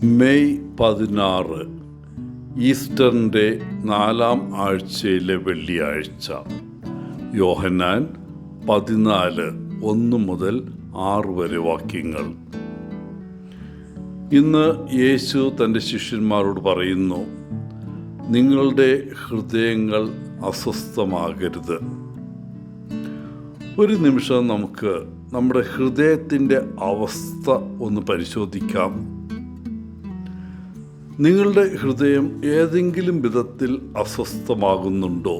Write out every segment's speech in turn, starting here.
May 16 ഈസ്റ്ററിൻ്റെ 4-ാം ആഴ്ചയിലെ വെള്ളിയാഴ്ച. യോഹന്നാൻ 14:1-6 വരെ വാക്യങ്ങൾ. ഇന്ന് യേശു തൻ്റെ ശിഷ്യന്മാരോട് പറയുന്നു, നിങ്ങളുടെ ഹൃദയങ്ങൾ അസ്വസ്ഥമാകരുത്. ഒരു നിമിഷം നമുക്ക് നമ്മുടെ ഹൃദയത്തിൻ്റെ അവസ്ഥ ഒന്ന് പരിശോധിക്കാം. നിങ്ങളുടെ ഹൃദയം ഏതെങ്കിലും വിധത്തിൽ അസ്വസ്ഥമാകുന്നുണ്ടോ?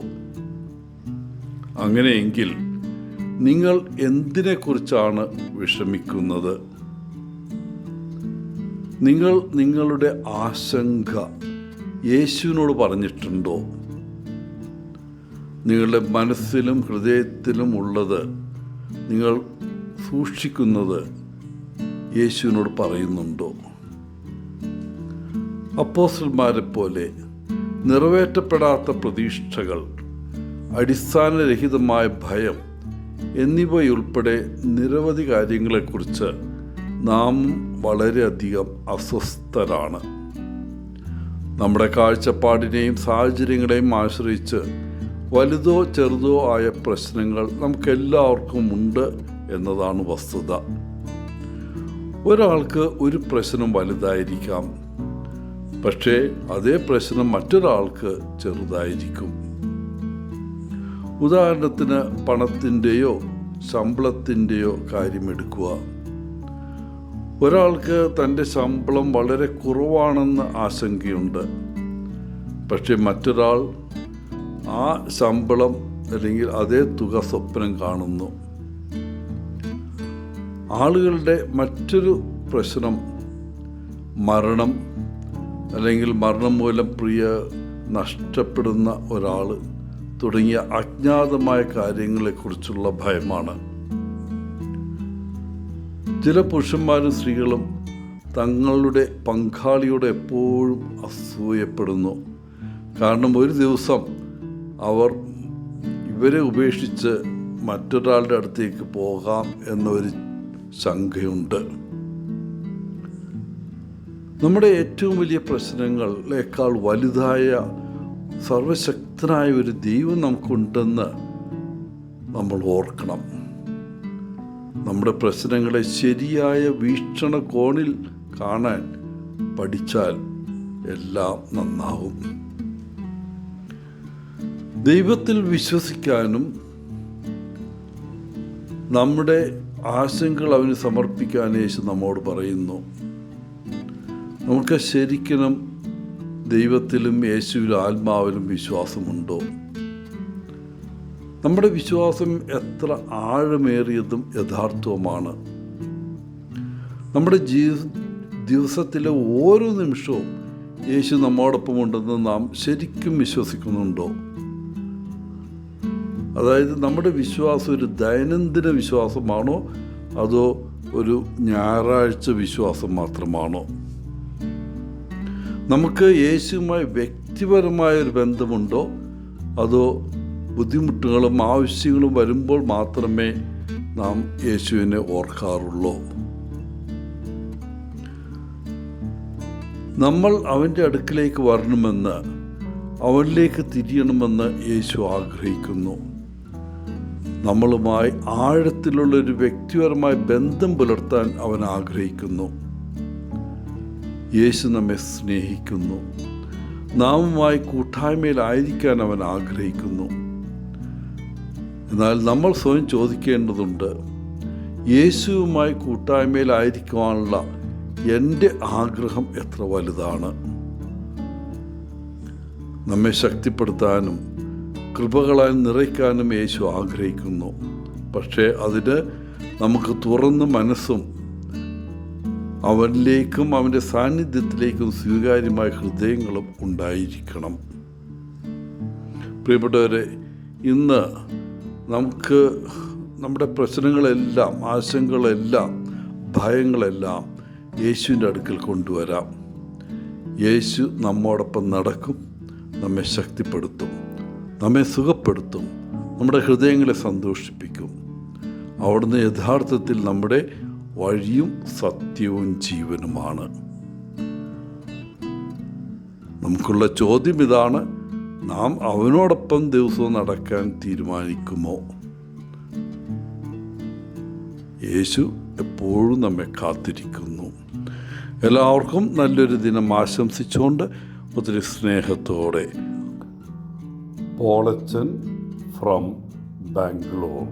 അങ്ങനെയെങ്കിൽ നിങ്ങൾ എന്തിനെക്കുറിച്ചാണ് വിഷമിക്കുന്നത്? നിങ്ങൾ നിങ്ങളുടെ ആശങ്ക യേശുവിനോട് പറഞ്ഞിട്ടുണ്ടോ? നിങ്ങളുടെ മനസ്സിലും ഹൃദയത്തിലും ഉള്ളത് നിങ്ങൾ സൂക്ഷിക്കുന്നത് യേശുവിനോട് പറയുന്നുണ്ടോ? അപ്പോസ്തലന്മാരെ പോലെ നിറവേറ്റപ്പെടാത്ത പ്രതീക്ഷകൾ, അടിസ്ഥാനരഹിതമായ ഭയം എന്നിവയുൾപ്പെടെ നിരവധി കാര്യങ്ങളെക്കുറിച്ച് നാം വളരെയധികം അസ്വസ്ഥരാണ്. നമ്മുടെ കാഴ്ചപ്പാടിനെയും സാഹചര്യങ്ങളെയും ആശ്രയിച്ച് വലുതോ ചെറുതോ ആയ പ്രശ്നങ്ങൾ നമുക്കെല്ലാവർക്കും ഉണ്ട് എന്നതാണ് വസ്തുത. ഒരാൾക്ക് ഒരു പ്രശ്നം വലുതായിരിക്കാം, പക്ഷേ അതേ പ്രശ്നം മറ്റൊരാൾക്ക് ചെറുതായിരിക്കും. ഉദാഹരണത്തിന് പണത്തിൻ്റെയോ ശമ്പളത്തിൻ്റെയോ കാര്യമെടുക്കുക. ഒരാൾക്ക് തൻ്റെ ശമ്പളം വളരെ കുറവാണെന്ന് ആശങ്കയുണ്ട്, പക്ഷേ മറ്റൊരാൾ ആ ശമ്പളം അല്ലെങ്കിൽ അതേ തുക സ്വപ്നം കാണുന്നു. ആളുകളുടെ മറ്റൊരു പ്രശ്നം മരണം, അല്ലെങ്കിൽ മരണം മൂലം പ്രിയ നഷ്ടപ്പെടുന്ന ഒരാൾ തുടങ്ങിയ അജ്ഞാതമായ കാര്യങ്ങളെക്കുറിച്ചുള്ള ഭയമാണ്. ചില പുരുഷന്മാരും സ്ത്രീകളും തങ്ങളുടെ പങ്കാളിയോട് എപ്പോഴും അസൂയപ്പെടുന്നു. കാരണം ഒരു ദിവസം അവർ ഇവരെ ഉപേക്ഷിച്ച് മറ്റൊരാളുടെ അടുത്തേക്ക് പോകാം എന്നൊരു ശങ്കയുണ്ട്. നമ്മുടെ ഏറ്റവും വലിയ പ്രശ്നങ്ങളേക്കാൾ വലുതായ സർവശക്തനായ ഒരു ദൈവം നമുക്കുണ്ടെന്ന് നമ്മൾ ഓർക്കണം. നമ്മുടെ പ്രശ്നങ്ങളെ ശരിയായ വീക്ഷണകോണിൽ കാണാൻ പഠിച്ചാൽ എല്ലാം നന്നാവും. ദൈവത്തിൽ വിശ്വസിക്കാനും നമ്മുടെ ആശങ്കകൾ അവന് സമർപ്പിക്കാൻ യേശു നമ്മോട് പറയുന്നു. നമുക്ക് ശരിക്കും ദൈവത്തിലും യേശുവിലും ആത്മാവിലും വിശ്വാസമുണ്ടോ? നമ്മുടെ വിശ്വാസം എത്ര ആഴമേറിയതും യഥാർത്ഥവുമാണ്? നമ്മുടെ ദിവസത്തിലെ ഓരോ നിമിഷവും യേശു നമ്മോടൊപ്പം ഉണ്ടെന്ന് നാം ശരിക്കും വിശ്വസിക്കുന്നുണ്ടോ? അതായത് നമ്മുടെ വിശ്വാസം ഒരു ദൈനംദിന വിശ്വാസമാണോ, അതോ ഒരു ഞായറാഴ്ച വിശ്വാസം മാത്രമാണോ? നമുക്ക് യേശുവുമായി വ്യക്തിപരമായ ഒരു ബന്ധമുണ്ടോ, അതോ ബുദ്ധിമുട്ടുകളും ആവശ്യങ്ങളും വരുമ്പോൾ മാത്രമേ നാം യേശുവിനെ ഓർക്കാറുള്ളൂ? നമ്മൾ അവൻ്റെ അടുക്കിലേക്ക് വരണമെന്ന്, അവനിലേക്ക് തിരിയണമെന്ന് യേശു ആഗ്രഹിക്കുന്നു. നമ്മളുമായി ആഴത്തിലുള്ളൊരു വ്യക്തിപരമായ ബന്ധം പുലർത്താൻ അവൻ ആഗ്രഹിക്കുന്നു. യേശു നമ്മെ സ്നേഹിക്കുന്നു. നാമുമായി കൂട്ടായ്മയിലായിരിക്കാൻ അവൻ ആഗ്രഹിക്കുന്നു. എന്നാൽ നമ്മൾ സ്വയം ചോദിക്കേണ്ടതുണ്ട്, യേശുവുമായി കൂട്ടായ്മയിലായിരിക്കുവാനുള്ള എൻ്റെ ആഗ്രഹം എത്ര വലുതാണ്? നമ്മെ ശക്തിപ്പെടുത്താനും കൃപകളാൽ നിറയ്ക്കാനും യേശു ആഗ്രഹിക്കുന്നു. പക്ഷേ അതിന് നമുക്ക് തുറന്ന മനസ്സും അവനിലേക്കും അവൻ്റെ സാന്നിധ്യത്തിലേക്കും സ്വീകാര്യമായ ഹൃദയങ്ങളും ഉണ്ടായിരിക്കണം. പ്രിയപ്പെട്ടവരെ, ഇന്ന് നമുക്ക് നമ്മുടെ പ്രശ്നങ്ങളെല്ലാം, ആശങ്കകളെല്ലാം, ഭയങ്ങളെല്ലാം യേശുവിൻ്റെ അടുക്കൽ കൊണ്ടുവരാം. യേശു നമ്മോടൊപ്പം നടക്കും, നമ്മെ ശക്തിപ്പെടുത്തും, നമ്മെ സുഖപ്പെടുത്തും, നമ്മുടെ ഹൃദയങ്ങളെ സന്തോഷിപ്പിക്കും. അവിടുന്ന് യഥാർത്ഥത്തിൽ നമ്മുടെ വഴിയും സത്യവും ജീവനുമാണ്. നമുക്കുള്ള ചോദ്യം ഇതാണ്: നാം അവനോടൊപ്പം ദിവസവും നടക്കാൻ തീരുമാനിക്കുമോ? യേശു എപ്പോഴും നമ്മെ കാത്തിരിക്കുന്നു. എല്ലാവർക്കും നല്ലൊരു ദിനം ആശംസിച്ചുകൊണ്ട് ഒത്തിരി സ്നേഹത്തോടെ പോളച്ചൻ ഫ്രം ബാംഗ്ലൂർ.